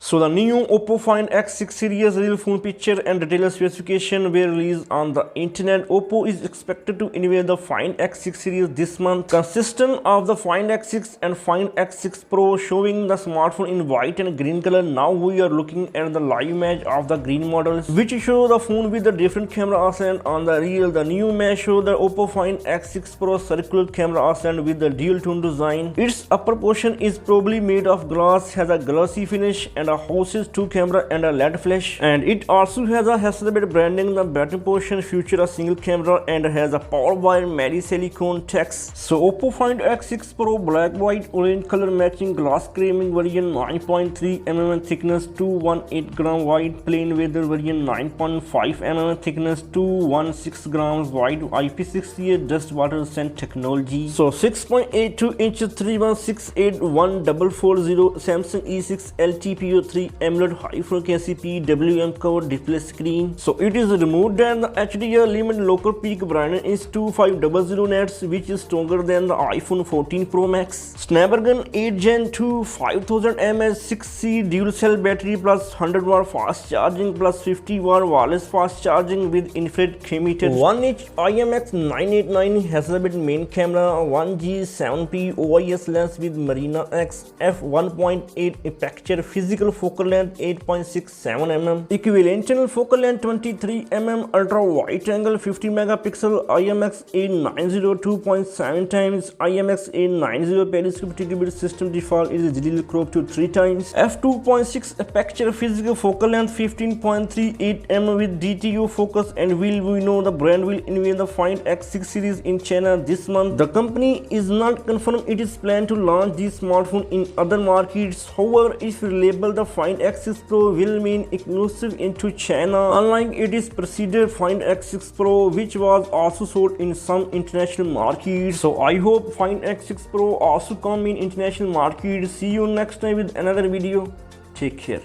So the new Oppo Find X6 series real phone picture and detailed specification were released on the internet. Oppo is expected to unveil the Find X6 series this month, consisting of the Find X6 and Find X6 Pro, showing the smartphone in white and green color. Now we are looking at the live image of the green models, which show the phone with the different camera accent. On the real, the new image show the Oppo Find X6 Pro circular camera accent with the dual tone design. Its upper portion is probably made of glass, has a glossy finish and houses two camera and a LED flash, and it also has a Hasselblad branding. The bottom portion features a single camera and has a power wire matte silicone text. So Oppo Find X6 Pro black, white, orange color matching glass framing version 9.3 mm thickness, 218 gram wide, plain weather version 9.5 mm thickness, 216 grams wide, IP68 dust water resistant technology. So 6.82 inches 3168140 Samsung E6 LTPO 3 AMOLED high frequency PWM covered display screen. So it is removed and the HDR limit local peak brightness is 2500 nits, which is stronger than the iPhone 14 Pro Max. Snapdragon 8 Gen 2 5000 mAh 6C dual cell battery plus 100 watt fast charging plus 50 watt wireless fast charging with infrared emitter. 1-inch IMX989 Hasselblad main camera, 1G 7P OIS lens with Marina X f1.8 aperture, physical focal length 8.67 mm, equivalent focal length 23 mm, ultra wide angle 50 megapixel, IMX890 2.7 times, IMX890 periscope gigabit system default is digital crop to 3 times, f2.6 aperture, physical focal length 15.38 mm with DTO focus. And we know the brand will unveil the Find X6 series in China this month. The company is not confirmed it is planned to launch this smartphone in other markets. However, if reliable, the Find X6 Pro will remain exclusive into China, unlike its preceded Find X6 Pro, which was also sold in some international markets. So I hope Find X6 Pro also come in international markets. See you next time with another video. Take care.